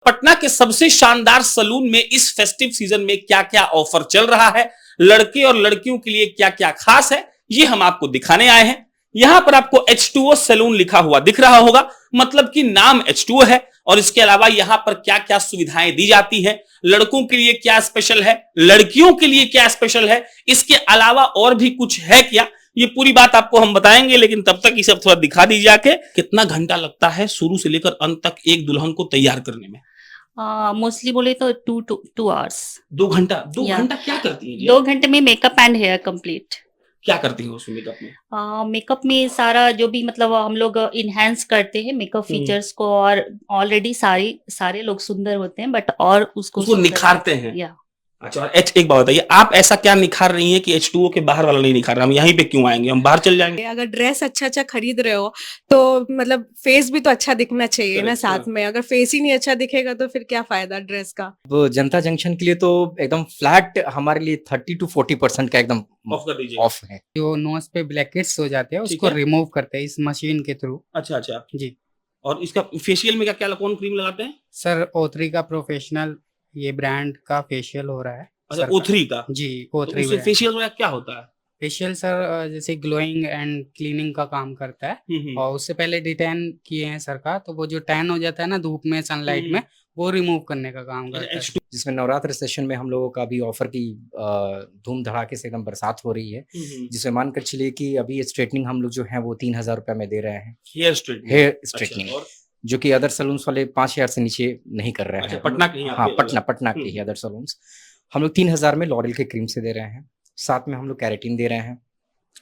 पटना के सबसे शानदार सलून में इस फेस्टिव सीजन में क्या क्या ऑफर चल रहा है, लड़के और लड़कियों के लिए क्या क्या खास है, ये हम आपको दिखाने आए हैं। यहां पर आपको H2O सैलून लिखा हुआ दिख रहा होगा, मतलब कि नाम H2O है। और इसके अलावा यहां पर क्या क्या सुविधाएं दी जाती हैं, लड़कों के लिए क्या स्पेशल है, लड़कियों के लिए क्या स्पेशल है, इसके अलावा और भी कुछ है क्या, ये पूरी बात आपको हम बताएंगे। लेकिन तब तक ये सब थोड़ा दिखा दीजिए आके, कितना घंटा लगता है शुरू से लेकर अंत तक एक दुल्हन को तैयार करने में? मोस्टली बोले तो 2 आवर्स। 2 घंटा? दो या घंटा क्या करती है जी? 2 घंटे में मेकअप एंड हेयर कंप्लीट। क्या करती है उसमें मेकअप में? मेकअप में सारा जो भी मतलब हम लोग इनहेंस करते हैं मेकअप फीचर्स को, और ऑलरेडी सारे लोग सुंदर होते हैं, बट और उसको उसको निखारते हैं। या अच्छा, और एक बात बताइए, आप ऐसा क्या निखार रही हैं कि H2O के बाहर वाला नहीं निखार रहा? हम यहीं पे क्यों आएंगे, हम बाहर चल जाएंगे। अगर ड्रेस अच्छा खरीद रहे हो तो मतलब फेस भी तो अच्छा दिखना चाहिए ना साथ में। अगर फेस ही नहीं अच्छा दिखेगा तो फिर क्या फायदा ड्रेस का। वो जनता जंक्शन के लिए तो एकदम फ्लैट हमारे लिए 30 to 40% का एकदम ऑफ कर दीजिए। ऑफ है। जो नोज पे ब्लैकेट्स हो जाते हैं ठीक उसको है। रिमूव करते हैं इस मशीन के थ्रू। अच्छा अच्छा जी और इसका फेशियल में क्या क्या कौन क्रीम लगाते हैं? सर, O3 का प्रोफेशनल ये ब्रांड का फेशियल हो रहा है। अच्छा, सर O3 का? जी तो O3 उससे फेशियल में क्या होता है? फेशियल सर जैसे ग्लोइंग एंड क्लीनिंग का काम करता है। और उससे पहले डिटैन किए हैं सर का, तो वो जो टैन हो जाता है ना धूप में सनलाइट में, वो रिमूव करने का काम करता है। जिसमें नवरात्र सेशन में हम लोगों का भी ऑफर की धूम धड़ाके से एकदम बरसात हो रही है। जिसमें मानकर चलिए कि अभी ये स्ट्रेटनिंग हम लोग जो है वो 3000 रुपए में दे रहे हैं। Hair straightening? हेयर स्ट्रेटनिंग अच्छा, और? जो कि अदर सलून्स वाले 5000 से नीचे नहीं कर रहे अच्छा, हैं। पटना के ही हाँ, आपके पटना के ही अदर सलून्स हम लोग 3000 में लॉरियल के क्रीम से दे रहे हैं। साथ में हम लोग कैरेटिन दे रहे हैं,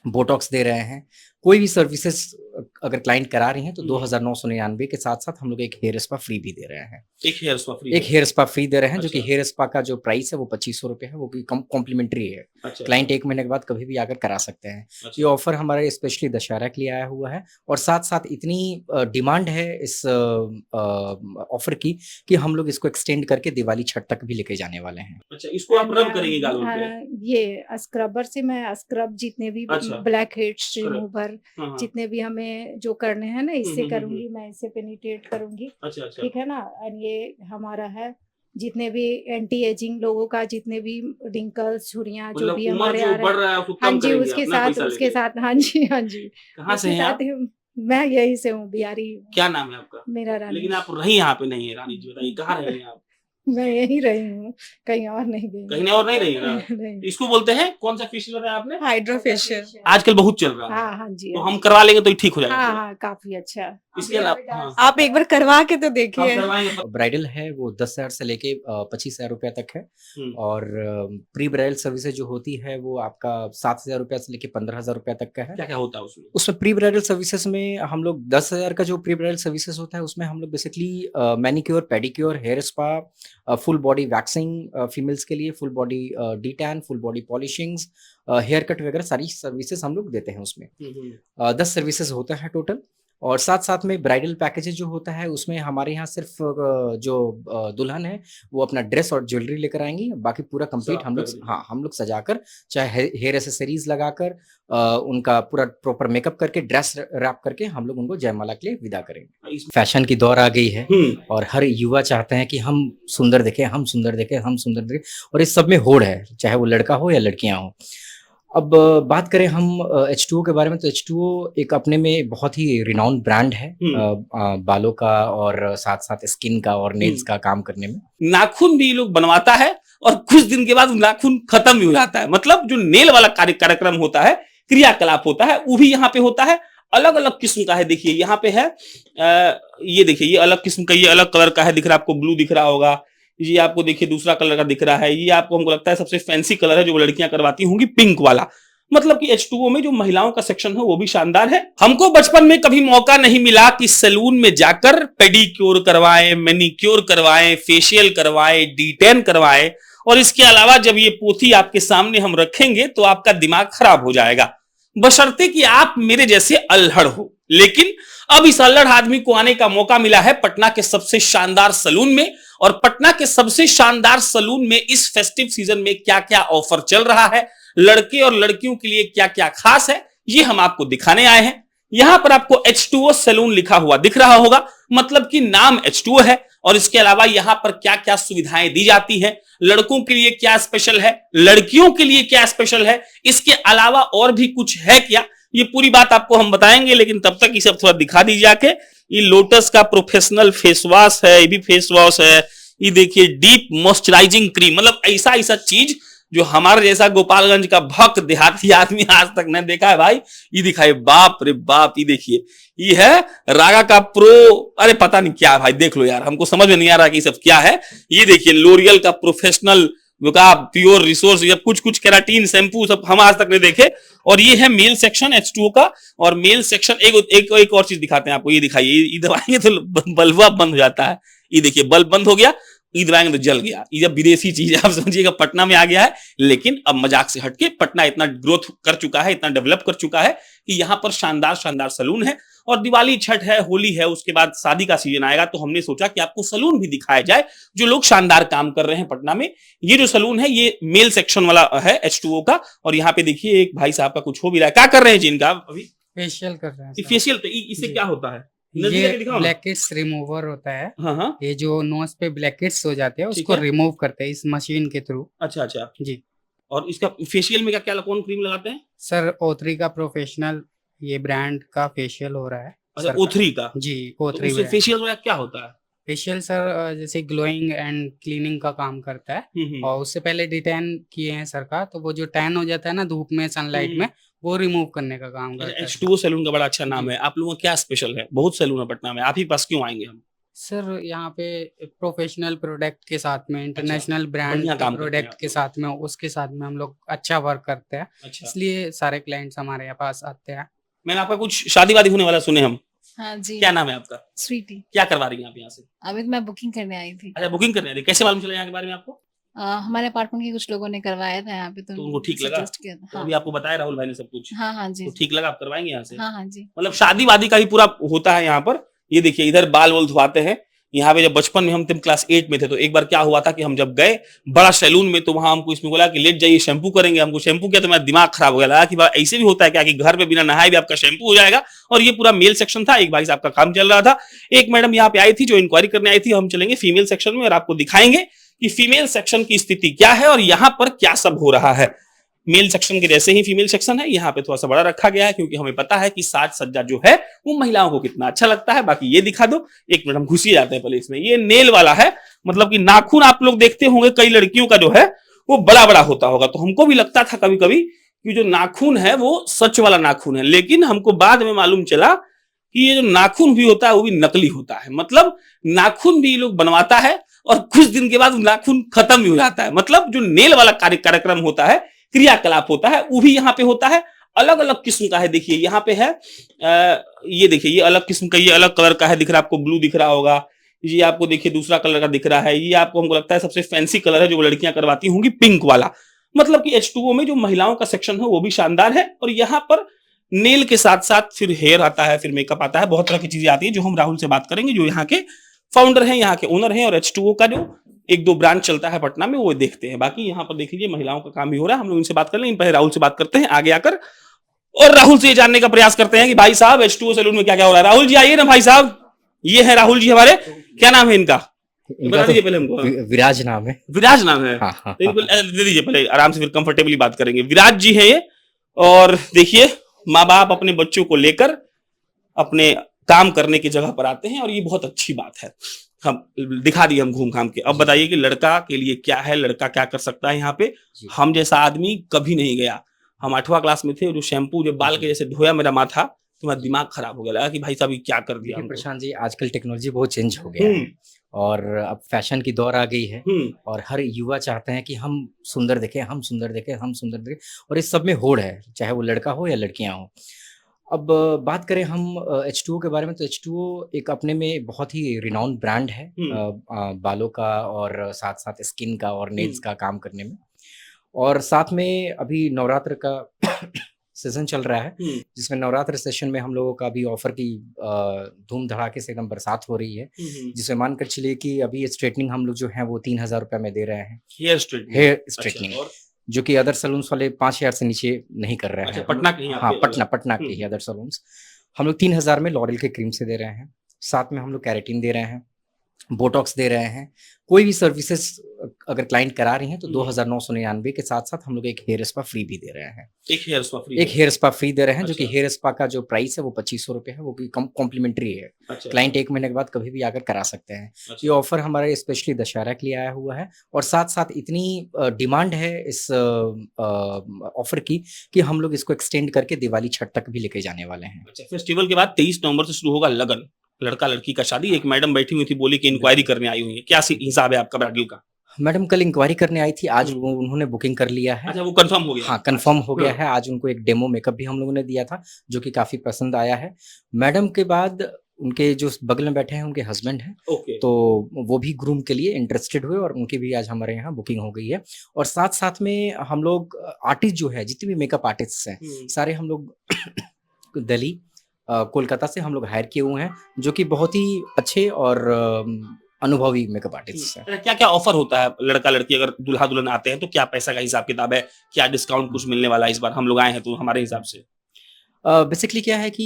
बोटॉक्स दे रहे हैं। कोई भी सर्विसेज अगर क्लाइंट करा रही हैं तो 2999 के साथ साथ हम लोग एक हेयर स्पा फ्री भी दे रहे हैं। एक हेयर स्पा फ्री? एक हेयर स्पा फ्री दे रहे हैं। जो कि अच्छा। हेयर स्पा का जो प्राइस है वो 2500 रुपए है, वो भी कॉम्प्लीमेंट्री है। अच्छा, क्लाइंट 1 महीने के बाद कभी भी आकर करा सकते हैं। अच्छा। ये ऑफर हमारे स्पेशली दशहरा के लिए आया हुआ है। और साथ साथ इतनी डिमांड है इस ऑफर की कि हम लोग इसको एक्सटेंड करके दिवाली छठ तक भी लेके जाने वाले हैं। अच्छा, इसको आप रब करेंगे गालों पे? ये स्क्रबर से मैं स्क्रब जितने भी अच्छा। ब्लैक हेड्स रिमूवर हाँ, हाँ। जितने भी हमें जो करने हैं ना इससे हम्म। करूंगी, मैं इससे पेनिट्रेट करूंगी। अच्छा अच्छा ठीक है ना। एंड ये हमारा है जितने भी एंटी एजिंग लोगों का, जितने भी रिंकल्स झुर्रियां जो मतलब भी उम्र हमारे जो आ रहे बढ़ हैं, रहा है उसको हाँ कम जी, करेंगे उसके अपना पैसा साथ लेके। हाँ जी हाँ जी, कहाँ से उसके हैं आप? साथ मैं यही से हूँ, बिहारी हूँ। क्या नाम है आपका? मेरा रानी। लेकिन आप रही यहाँ पे नहीं है रानी जी, बताइए कहाँ रही हैं आप? मैं यही रही हूँ, कहीं और नहीं गई। कहीं और नहीं रही है ना? नहीं। इसको बोलते हैं कौन सा फेशियल बताया आपने? Hydro facial. आजकल बहुत चल रहा है। हाँ हाँ जी, तो हाँ हम जी। करवा लेंगे तो ये ठीक हो जाएगा हाँ पूरा? हाँ, काफी अच्छा। इसके अलावा हाँ, आप एक बार करवा के तो हम देखिए। करवाएंगे। ब्राइडल है वो 10,000 से लेके 25,000 रुपया तक है। और प्री ब्राइडल सर्विसेज जो होती है वो आपका 7,000 रुपया से लेके 15,000 रुपया तक का है। क्या क्या होता है उसमें? उसमें प्री ब्राइडल सर्विसेज में हम लोग 10,000 का जो प्री ब्राइडल सर्विसेज होता है उसमें हम लोग basically manicure, pedicure, hair spa, full body waxing females के लिए, full body detan, full body polishings, hair cut वगैरह सारी सर्विसेज हम लोग देते हैं उसमें। 10 सर्विसेज होता है टोटल। और साथ साथ में ब्राइडल पैकेजेस जो होता है उसमें हमारे यहाँ सिर्फ जो दुल्हन है वो अपना ड्रेस और ज्वेलरी लेकर आएंगी, बाकी पूरा कंप्लीट हम लोग हम लोग सजाकर, चाहे हेयर एसेसरीज लगाकर, उनका पूरा प्रॉपर मेकअप करके, ड्रेस रैप करके हम लोग उनको जयमाला के लिए विदा करेंगे। फैशन की दौर आ गई है और हर युवा चाहते हैं कि हम सुंदर दिखें, हम सुंदर दिखें, हम सुंदर दिखें, और इस सब में होड़ है, चाहे वो लड़का हो या लड़कियां हो। अब बात करें हम H2O के बारे में, तो H2O एक अपने में बहुत ही रिनाउंड ब्रांड है बालों का और साथ साथ स्किन का और नेल्स का काम करने में। नाखून भी लोग बनवाता है और कुछ दिन के बाद नाखून खत्म भी हो जाता है। मतलब जो नेल वाला कार्यक्रम होता है, क्रियाकलाप होता है, वो भी यहाँ पे होता है। अलग अलग किस्म का है। देखिए यहाँ पे है, ये देखिए ये अलग किस्म का, ये अलग कलर का है, दिख रहा है आपको, ब्लू दिख रहा होगा। ये आपको देखिए दूसरा कलर का दिख रहा है। ये आपको, हमको लगता है सबसे फैंसी कलर है जो लड़कियां करवाती होंगी, पिंक वाला। मतलब कि H2O में जो महिलाओं का सेक्शन है वो भी शानदार है। हमको बचपन में कभी मौका नहीं मिला कि सैलून में जाकर पेडिक्योर करवाएं, मैनिक्योर करवाएं, फेशियल करवाएं, डीटेन करवाएं। और इसके अलावा जब ये पोथी आपके सामने हम रखेंगे तो आपका दिमाग खराब हो जाएगा, बशर्ते कि आप मेरे जैसे अल्हड़ हो। लेकिन अब इस अल्हड़ आदमी को आने का मौका मिला है पटना के सबसे शानदार सलून में। और पटना के सबसे शानदार सलून में इस फेस्टिव सीजन में क्या क्या ऑफर चल रहा है, लड़के और लड़कियों के लिए क्या क्या खास है, ये हम आपको दिखाने आए हैं। यहां पर आपको H2O सैलून लिखा हुआ दिख रहा होगा, मतलब कि नाम H2O है। और इसके अलावा यहाँ पर क्या क्या सुविधाएं दी जाती हैं, लड़कों के लिए क्या स्पेशल है, लड़कियों के लिए क्या स्पेशल है, इसके अलावा और भी कुछ है क्या, ये पूरी बात आपको हम बताएंगे। लेकिन तब तक ये सब थोड़ा दिखा दीजिए आके। ये लोटस का प्रोफेशनल फेस वॉश है, ये भी फेस वॉश है। ये देखिए डीप मॉइस्चराइजिंग क्रीम, मतलब ऐसा ऐसा चीज जो हमारे जैसा गोपालगंज का भक्त देहाती आदमी आज तक नहीं देखा है भाई। ये दिखाए, बाप रे बाप, ये देखिए, ये है रागा का प्रो, अरे पता नहीं क्या है भाई, देख लो यार, हमको समझ में नहीं आ रहा कि सब क्या है। ये देखिए लोरियल का प्रोफेशनल प्योर रिसोर्स, ये कुछ कुछ केराटिन शैम्पू सब हम आज तक नहीं देखे। और ये है मेल सेक्शन H2O का, और मेल सेक्शन एक और चीज दिखाते हैं आपको, ये दिखाइए, ये दबाएंगे तो बल्ब बंद हो जाता है। ये देखिए बल्ब बंद हो गया, ये दबाएंगे तो जल गया। ये जब विदेशी चीज है, आप समझिएगा पटना में आ गया है। लेकिन अब मजाक से हटके पटना इतना ग्रोथ कर चुका है, इतना डेवलप कर चुका है कि यहाँ पर शानदार शानदार सलून है। और दिवाली, छठ है, होली है, उसके बाद शादी का सीजन आएगा, तो हमने सोचा कि आपको सलून भी दिखाया जाए जो लोग शानदार काम कर रहे हैं पटना में। ये जो सलून है ये मेल सेक्शन वाला है H2O का। और यहाँ पे देखिए एक भाई साहब का कुछ हो भी रहा है, क्या कर रहे हैं जिनका अभी फेशियल कर रहे हैं सर। फेशियल, तो इससे जी। क्या होता है? ये ब्लैकेट्स रिमूवर होता है। हाँ, ये जो नोज पे ब्लैकेट्स हो जाते हैं ठीक उसको है। रिमूव करते हैं इस मशीन के थ्रू। अच्छा अच्छा। जी और इसका फेशियल में क्या क्या कौन क्रीम लगाते हैं? सर, O3 का प्रोफेशनल, ये ब्रांड का फेशियल हो रहा है अच्छा, सर का। O3 का। जी, तो O3 उससे ब्रांड। फेशियल में क्या होता है? फेशियल सर जैसे ग्लोइंग एंड क्लीनिंग का काम करता है। और उससे पहले डिटैन किए हैं सर का, तो वो जो टैन हो जाता है ना धूप में, सनलाइट में, वो रिमूव करने का काम करता है। H2O सैलून का बड़ा अच्छा नाम है। आप लोगों का क्या स्पेशल है? बहुत सैलून है पटना में, आप ही पास क्यों आएंगे हम? सर यहाँ पे प्रोफेशनल प्रोडक्ट के साथ में, इंटरनेशनल ब्रांड बढ़िया काम करते हैं प्रोडक्ट आप के लोग। साथ में, उसके साथ में हम लोग अच्छा वर्क करते हैं, अच्छा, इसलिए सारे क्लाइंट्स हमारे यहाँ पास आते हैं। मैंने आपका कुछ शादी वादी होने वाला सुने हम, हाँ जी। क्या नाम है आपका? स्वीटी। क्या करवा रही हैं आप यहाँ से? अभी तो मैं बुकिंग करने आई थी। अच्छा, बुकिंग करने वाली, कैसे मालूम चला यहाँ के बारे में आपको? हमारे अपार्टमेंट के कुछ लोगों ने करवाया था यहाँ पे, तो उनको ठीक लगा? suggest किया था। तो हाँ। अभी आपको बताया राहुल भाई ने सब कुछ, हाँ हाँ जी। तो ठीक लगा, आप करवाएंगे यहाँ से? हाँ हाँ जी। मतलब शादी वादी का ही पूरा होता है यहाँ पर। ये देखिए इधर बाल वोल धुआते हैं। यहाँ पे जब बचपन में हम क्लास 8 में थे, तो एक बार क्या हुआ था कि हम जब गए बड़ा सैलून में, तो वहां हमको इसमें बोला कि लेट जाइए शैम्पू करेंगे। हमको शैम्पू किया तो मेरा दिमाग खराब हो गया, लगा कि भाई ऐसे भी होता है क्या कि घर पे बिना नहाए भी आपका शैम्पू हो जाएगा। और ये पूरा मेल सेक्शन था, एक भाई साहब का काम चल रहा था। एक मैडम यहाँ पे आई थी जो इंक्वायरी करने आई थी। हम चलेंगे फीमेल सेक्शन में और आपको दिखाएंगे कि फीमेल सेक्शन की स्थिति क्या है और यहाँ पर क्या सब हो रहा है। मेल सेक्शन के जैसे ही फीमेल सेक्शन है, यहाँ पे थोड़ा सा बड़ा रखा गया है क्योंकि हमें पता है कि साज सज्जा जो है वो महिलाओं को कितना अच्छा लगता है। बाकी ये दिखा दो, एक मिनट हम घुसी जाते हैं पहले इसमें। ये नेल वाला है, मतलब कि नाखून आप लोग देखते होंगे कई लड़कियों का जो है वो बड़ा बड़ा होता होगा, तो हमको भी लगता था कभी कभी कि जो नाखून है वो सच वाला नाखून है। लेकिन हमको बाद में मालूम चला कि ये जो नाखून भी होता है वो भी नकली होता है। मतलब नाखून भी लोग बनवाता है और कुछ दिन के बाद नाखून खत्म भी हो जाता है। मतलब जो नेल वाला कार्यक्रम होता है, क्रियाकलाप होता है, वो भी यहाँ पे होता है। अलग अलग किस्म का है, देखिए यहाँ पे है ये देखिए, ये अलग किस्म का, ये अलग कलर का है, दिख रहा है आपको, ब्लू दिख रहा होगा। ये आपको देखिए दूसरा कलर का दिख रहा है। ये आपको हमको लगता है सबसे फैंसी कलर है जो लड़कियां करवाती होंगी, पिंक वाला। मतलब कि H2O में जो महिलाओं का सेक्शन है वो भी शानदार है। और यहाँ पर नेल के साथ साथ फिर हेयर आता है, फिर मेकअप आता है, बहुत तरह की चीजें आती है जो हम राहुल से बात करेंगे, जो यहाँ के फाउंडर हैं, यहाँ के ओनर हैं। और H2O का जो एक दो ब्रांच चलता है पटना में वो देखते हैं। बाकी यहाँ पर देख लीजिए महिलाओं का काम भी हो रहा है। हम लोग इनसे बात कर लेंगे, पहले राहुल से बात करते हैं आगे आकर, और राहुल से ये जानने का प्रयास करते हैं कि भाई साहब H2O सैलून में क्या क्या हो रहा है। राहुल जी आइए ना भाई साहब, ये है राहुल जी हमारे। क्या नाम है इनका? इनका बता तो दीजिए पहले हमको। विराज नाम है। विराज नाम है। हाँ हाँ तो इनको दे दीजिए पहले, आराम से फिर कंफर्टेबली बात करेंगे। विराज जी है ये। और देखिए माँ बाप अपने बच्चों को लेकर अपने काम करने की जगह पर आते हैं और ये बहुत अच्छी बात है। हम दिखा दिए हम घूम घाम के। अब बताइए कि लड़का के लिए क्या है, लड़का क्या कर सकता है यहाँ पे। हम जैसा आदमी कभी नहीं गया। हम 8वां क्लास में थे, जो शैम्पू जो बाल के जैसे धोया मेरा माथा, तो मेरा दिमाग खराब हो गया, लगा कि भाई साहब ये क्या कर दिया हमको। प्रशांत जी, आजकल टेक्नोलॉजी बहुत चेंज हो गया है और अब फैशन की दौर आ गई है और हर युवा चाहते हैं कि हम सुंदर दिखें, हम सुंदर दिखें, हम सुंदर दिखें, और इस सब में होड़ है, चाहे वो लड़का हो या लड़कियां हो। अब बात करें हम H2O के बारे में, तो H2O एक अपने में बहुत ही रिनाउंड ब्रांड है बालों का और साथ साथ स्किन का और नेल्स का काम करने में। और साथ में अभी नवरात्र का सीजन चल रहा है, जिसमें नवरात्र सेशन में हम लोगों का भी ऑफर की धूम धड़ाके से एकदम बरसात हो रही है, जिसमें मानकर चलिए कि अभी स्ट्रेटनिंग हम लोग जो है वो 3000 रुपये में दे रहे हैं। हेयर स्ट्रेटनिंग जो कि अदर सलून्स वाले 5000 से नीचे नहीं कर रहे हैं। पटना के? हाँ, पटना के ही अदर सलून्स हम लोग 3000 में लॉरियल के क्रीम से दे रहे हैं। साथ में हम लोग कैरेटीन दे रहे हैं, बोटॉक्स दे रहे हैं, कोई भी सर्विसेज अगर क्लाइंट करा रही हैं तो 2,999 के साथ साथ हम लोग एक हेयर स्पा फ्री भी दे रहे हैं। एक हेयर स्पा फ्री, एक हेयर स्पा फ्री दे रहे हैं, जो कि अच्छा। हेयर स्पा का जो प्राइस है वो 2500 रुपये है, वो भी कॉम्प्लीमेंट्री है। अच्छा, क्लाइंट 1 महीने के बाद कभी भी आकर करा सकते हैं। अच्छा। ये ऑफर हमारे स्पेशली दशहरा के लिए आया हुआ है, और साथ साथ इतनी डिमांड है इस ऑफर की कि हम लोग इसको एक्सटेंड करके दिवाली छठ तक भी लेके जाने वाले हैं। अच्छा, फेस्टिवल के बाद 23 नवंबर से शुरू होगा लगन, लड़का लड़की का शादी। एक मैडम बैठी हुई थी, बोली कि इंक्वायरी करने आई हुई है, क्या हिसाब है आपका ब्राइडल का? मैडम कल इंक्वायरी करने आई थी, आज वो उन्होंने बुकिंग कर लिया है। अच्छा, वो कंफर्म हो गया? हाँ, कंफर्म हो गया हाँ। है। आज उनको एक डेमो मेकअप भी हम लोगों ने दिया था, जो कि काफ़ी पसंद आया है। मैडम के बाद उनके जो बगल में बैठे हैं उनके हस्बैंड हैं, ओके। तो वो भी ग्रूम के लिए इंटरेस्टेड हुए और उनकी भी आज हमारे यहाँ बुकिंग हो गई है। और साथ साथ में हम लोग आर्टिस्ट जो है, जितने भी मेकअप आर्टिस्ट हैं, सारे हम लोग दिल्ली कोलकाता से हम लोग हायर किए हुए हैं, जो कि बहुत ही अच्छे और अनुभवी मेकअप आर्टिस्ट हैं। क्या क्या ऑफर होता है लड़का लड़की अगर दूल्हा दुल्हन आते हैं तो क्या पैसा का हिसाब किताब है, क्या डिस्काउंट कुछ मिलने वाला है इस बार? हम लोग आए हैं तो हमारे हिसाब से बेसिकली क्या है कि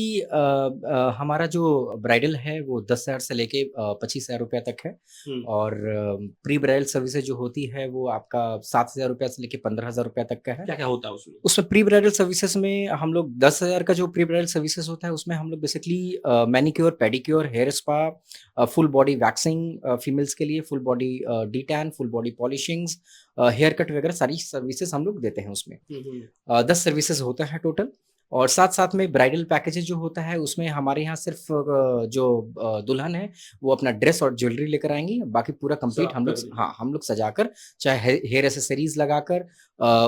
हमारा जो ब्राइडल है वो 10,000 से लेके 25,000 रुपये तक है, और प्री ब्राइडल सर्विसेज जो होती है वो आपका 7,000 रुपये से लेके 15,000 रुपये तक का है। क्या क्या होता है उसमें? उसमें प्री ब्राइडल सर्विसेज में हम लोग 10,000 का जो प्री ब्राइडल सर्विसेज होता है उसमें हम लोग basically manicure, pedicure, hair spa, full body waxing females के लिए, full body detan, full body polishings, hair cut वगैरह सारी सर्विसेज हम लोग देते हैं उसमें। 10 सर्विसेज होता है टोटल। और साथ साथ में ब्राइडल पैकेजेज जो होता है उसमें हमारे यहाँ सिर्फ जो दुल्हन है वो अपना ड्रेस और ज्वेलरी लेकर आएंगी, बाकी पूरा कंप्लीट हम लोग, हाँ, हम लोग सजाकर, चाहे हेयर एसेसरीज लगाकर,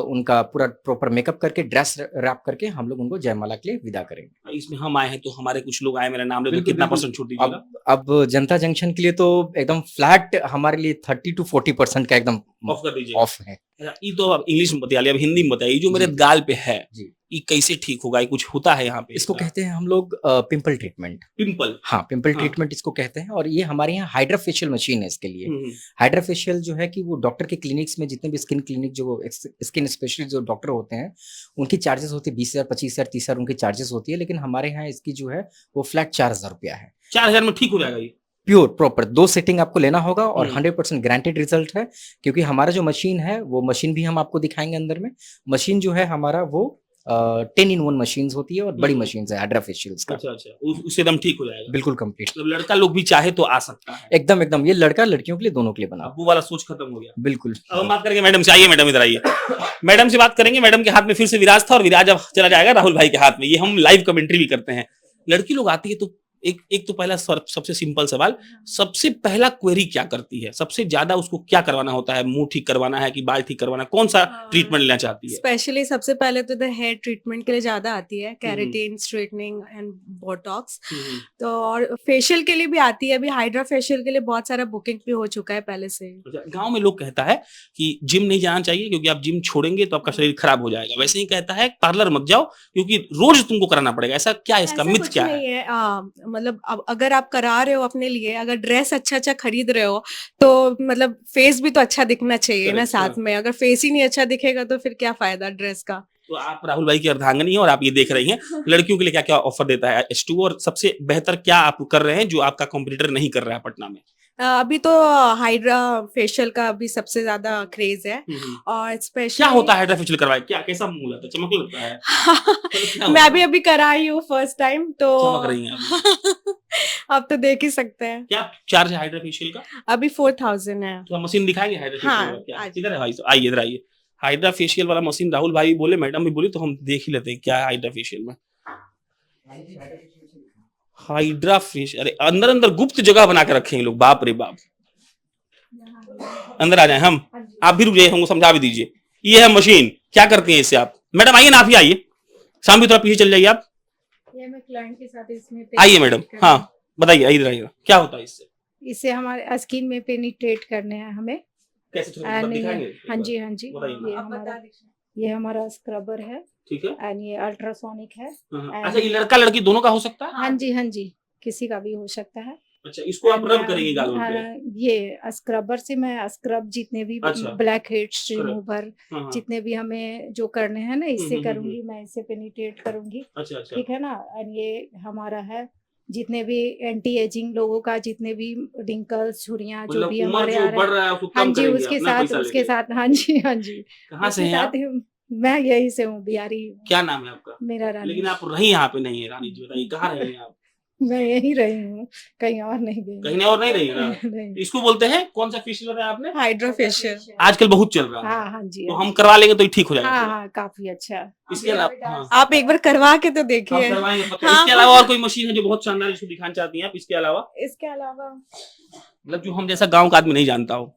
उनका पूरा प्रॉपर मेकअप करके, ड्रेस रैप करके हम लोग उनको जयमाला के लिए विदा करेंगे। इसमें हम आए हैं तो हमारे कुछ लोग आए, मेरा नाम ले तो कितना % छूट दीजिएगा? अब जनता जंक्शन के लिए तो एकदम फ्लैट हमारे लिए 30 to 40% का एकदम ऑफ कर दीजिएगा। ऑफ है। अच्छा, ये तो आप इंग्लिश में बता लिया, अब हिंदी में बताइए। जो मेरे जी। गाल पे है जी। ये कैसे ठीक होगा? ये कुछ होता है यहाँ पे? इसको कहते हैं हम लोग पिंपल ट्रीटमेंट। पिंपल? हाँ, पिंपल हाँ। ट्रीटमेंट इसको कहते हैं, और ये हमारे यहाँ हाइड्रा फेशियल मशीन है इसके लिए। हाइड्रा फेशियल जो है कि वो डॉक्टर के क्लिनिक्स में, जितने भी स्किन क्लिनिक जो स्किन स्पेशलिस्ट जो डॉक्टर होते हैं, उनकी चार्जेस होती है 20,000, 25,000, 30,000 उनकी चार्जेस होती है, लेकिन हमारे यहाँ इसकी जो है वो फ्लैट 4,000 रुपया है। 4,000 में ठीक हो जाएगा ये? प्योर प्रॉपर 2 सेटिंग आपको लेना होगा, और 100% 100% गारंटेड रिजल्ट है, क्योंकि हमारा जो मशीन है वो मशीन भी हम आपको दिखाएंगे अंदर में। मशीन जो है हमारा वो 10 in 1 मशीन होती है, और बड़ी मशीन है हाइड्रा फेशियल्स का। अच्छा, उससे एकदम ठीक हो जाएगा? बिल्कुल कंप्लीट, मतलब लड़का लोग भी चाहे तो आ सकता है? एकदम एकदम, ये लड़का लड़कियों के लिए, दोनों के लिए बना। अब वो वाला सोच खत्म हो गया? बिल्कुल। अब हम बात करेंगे मैडम से। आइए मैडम, इधर आइए। मैडम से बात करेंगे। मैडम के हाथ में फिर से विराज था, और विराज अब चला जाएगा राहुल भाई के हाथ में। ये हम लाइव कमेंट्री भी करते हैं। लड़की लोग आती है तो एक तो पहला सबसे सिंपल सवाल, सबसे पहला क्वेरी क्या करती है? सबसे ज्यादा उसको क्या करवाना होता है? मुंह ठीक करवाना है कि बाल ठीक करवाना है? कौन सा ट्रीटमेंट लेना चाहती है? स्पेशली सबसे पहले तो हेयर ट्रीटमेंट के लिए ज्यादा आती है, केराटिन, स्ट्रेटनिंग एंड बोटॉक्स। तो और फेशियल के लिए भी आती है। अभी हाइड्रा फेशियल के लिए बहुत सारा बुकिंग भी हो चुका है पहले से। गांव में लोग कहता है कि जिम नहीं जाना चाहिए क्योंकि आप जिम छोड़ेंगे तो आपका शरीर खराब हो जाएगा। वैसे ही कहता है पार्लर मत जाओ क्योंकि रोज तुमको कराना पड़ेगा। ऐसा क्या है? इसका ऐसा मिथ कुछ क्या नहीं है? है। मतलब अगर आप करा रहे हो अपने लिए, अगर ड्रेस अच्छा खरीद रहे हो, तो मतलब फेस भी तो अच्छा दिखना चाहिए ना साथ में। अगर फेस ही नहीं अच्छा दिखेगा तो फिर क्या फायदा ड्रेस का। तो आप राहुल भाई की अर्धांगिनी हैं और आप ये देख रही हैं लड़कियों के लिए क्या क्या ऑफर देता है H2, और सबसे बेहतर क्या आप कर रहे हैं जो आपका कॉम्पिटिटर नहीं कर रहा है पटना में? अभी तो हाइड्रा फेशियल का अभी सबसे ज्यादा क्रेज है। और स्पेशली क्या होता है हाइड्रा फेशियल करवाए? क्या कैसा मुंह लगता है? चमक लगता है? मैं भी अभी कराई हूँ फर्स्ट टाइम, तो चमक रही हैं आप तो देख ही सकते हैं। क्या चार्ज है हाइड्रा फेशियल का? अभी 4,000 है। तो मशीन दिखाएंगे हाइड्रा फेशियल हाँ, का? क्या आज। किधर है भाई? आइए इधर आइए। हाइड्रा फेशियल वाला मशीन राहुल भाई बोले, मैडम भी बोली, तो हम देख ही लेते हैं क्या है हाइड्रा फेशियल में। हाइड्रा फेशियल, अरे अंदर अंदर गुप्त जगह बना के रखे हैं लोग, बाप रे बाप। अंदर आ जाए हम, आप भी रुक जाइए, हमको समझा भी दीजिए। ये है मशीन, क्या करती है इससे आप? मैडम आइए ना, आप ही आइए, शाम थोड़ा पीछे चल जाइए आप। ये मैं क्लाइंट के साथ इसमें आइए मैडम, हाँ बताइए, इधर आइए, क्या होता है इससे? इसे हमारे स्किन में पेनिट्रेट करने हैं हमें। कैसे थोड़ा दिखाएंगे? हाँ जी, हाँ जी। बताइए। ये हमारा स्क्रबर है, ठीक है। एंड ये अल्ट्रासोनिक है। अच्छा, ये लड़का लड़की दोनों का हो सकता है? हाँ जी, हाँ जी, किसी का भी हो सकता है। अच्छा, इसको आप रब करेंगे गालों पे? ये स्क्रबर से मैं स्क्रब जितने भी अच्छा। ब्लैक हेड्स रिमूवर, हाँ। जितने भी हमें जो करने हैं ना, इससे हम्म, करूंगी मैं, इससे पेनिट्रेट करूंगी। अच्छा अच्छा। ठीक है ना। एंड ये हमारा है जितने भी एंटी एजिंग लोगों का जितने भी रिंकल्स झुर्रियां जो मतलब भी उम्र हमारे जो आ रहे बढ़ हैं, रहा है उसको हाँ कम जी, करेंगे उसके अपना साथ पैसा उसके लेके। साथ हाँ जी, हाँ जी, कहाँ से उसके हैं साथ आप? ही मैं यही से हूँ, बिहारी हूँ। क्या नाम है आपका? मेरा रानी, लेकिन आप रही यहाँ पे नहीं है रानी जी, बताइए कहाँ रही हैं आप? मैं यही रही हूँ, कहीं और नहीं गई कहीं और नहीं रही है ना? नहीं। इसको बोलते हैं कौन सा फेशियल बताया आपने? Hydra facial. आजकल बहुत चल रहा है, हाँ हाँ जी, तो हाँ हम जी। करवा लेंगे तो ये ठीक हो जाएगा हाँ पूरा। हाँ, काफी अच्छा। इसके अलावा हाँ, आप एक बार करवा के तो आप देखिए। करवाएंगे पक्का। हाँ, इसके अलावा और कोई मशीन है जो बहुत शानदार इसको दिखाना चाहती हैं आप? इसके अलावा इसके अलावा मतलब जो हम जैसा गांव का आदमी नहीं जानता हो।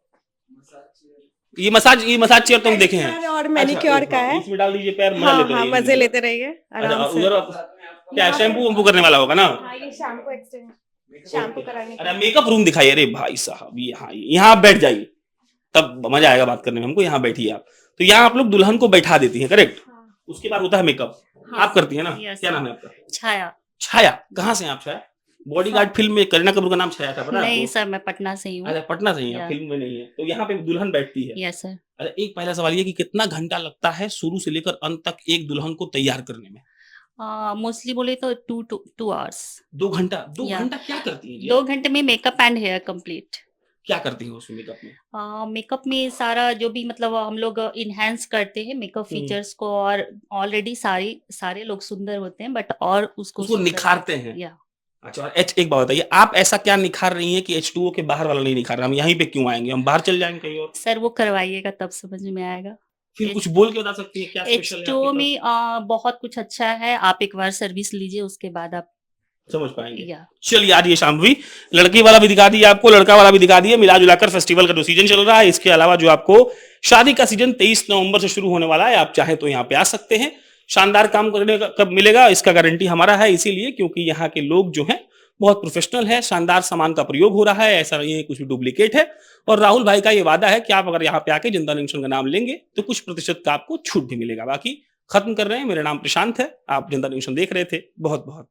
ये मसाज चेयर तुम देखे हैं? और मैनिक्योर का है। इसमें डाल दीजिए पैर, मजा हाँ लेते हाँ, रहिए। मजे लेते रहिए अच्छा, आराम और से। उधर क्या शैम्पू वैम्पू करने वाला होगा ना? हाँ, ये शैम्पू एक्सटेंड, शैम्पू कराने का। अरे मेकअप रूम दिखाइए। अरे भाई साहब, यहाँ आप बैठ जाइए, तब मजा आएगा बात करने में हमको। यहाँ बैठिए आप। तो यहाँ आप लोग दुल्हन को बैठा देती हैं, करेक्ट? हाँ। उसके बाद होता है मेकअप, हाँ, आप करती है ना? yes, क्या sir. नाम है आपका? छाया। छाया। कहाँ से हैं आप छाया? बॉडीगार्ड फिल्म में करीना कपूर का नाम छाया था, पता है नहीं आपको? सर, मैं पटना से ही हूँ। अच्छा, पटना से ही हैं, या। फिल्म में नहीं है। तो यहाँ पे दुल्हन बैठती है। Yes sir. अच्छा, एक पहला सवाल ये कि कितना घंटा लगता है शुरू से लेकर अंत तक एक दुल्हन को तैयार करने में? मोस्टली बोले तो 2 hours। 2 घंटा? 2 या। घंटा क्या करती हैं जी? 2 घंटे में मेकअप एंड हेयर कंप्लीट। क्या करती हैं उसमें मेकअप में? मेकअप में सारा जो भी मतलब हम लोग इनहेंस करते हैं मेकअप फीचर्स को, और ऑलरेडी सारे लोग सुंदर होते हैं, बट और उसको उसको निखारते हैं। या। अच्छा, और एक बात बताइए, आप ऐसा क्या निखार रही हैं कि H2O के बाहर वाला नहीं निखार रहा? हम यहीं पे क्यों आएंगे? हम बाहर चल जाएंगे कहीं और? सर वो करवाइएगा तब समझ में आएगा। फिर कुछ बोल के बता सकती हैं क्या स्पेशल है H2O आपके में बहुत कुछ अच्छा है, आप एक बार सर्विस लीजिए, उसके बाद आप पास? समझ पाएंगे। या। चलिए, आज ये शाम्भवी लड़की वाला भी दिखा दिया आपको, लड़का वाला भी दिखा दिया। मिला जुलाकर फेस्टिवल का जो सीजन चल रहा है, इसके अलावा जो आपको शादी का सीजन 23 नवंबर से शुरू होने वाला है, आप चाहे तो यहाँ पे आ सकते हैं। शानदार काम करने का कब मिलेगा, इसका गारंटी हमारा है, इसीलिए क्योंकि यहाँ के लोग जो हैं बहुत प्रोफेशनल है। शानदार सामान का प्रयोग हो रहा है, ऐसा नहीं है कुछ भी डुप्लीकेट है। और राहुल भाई का ये वादा है कि आप अगर यहाँ पे आके जनता जंक्शन का नाम लेंगे तो कुछ प्रतिशत का आपको छूट भी मिलेगा। बाकी खत्म कर रहे हैं। मेरा नाम प्रशांत है, आप जनता जंक्शन देख रहे थे। बहुत बहुत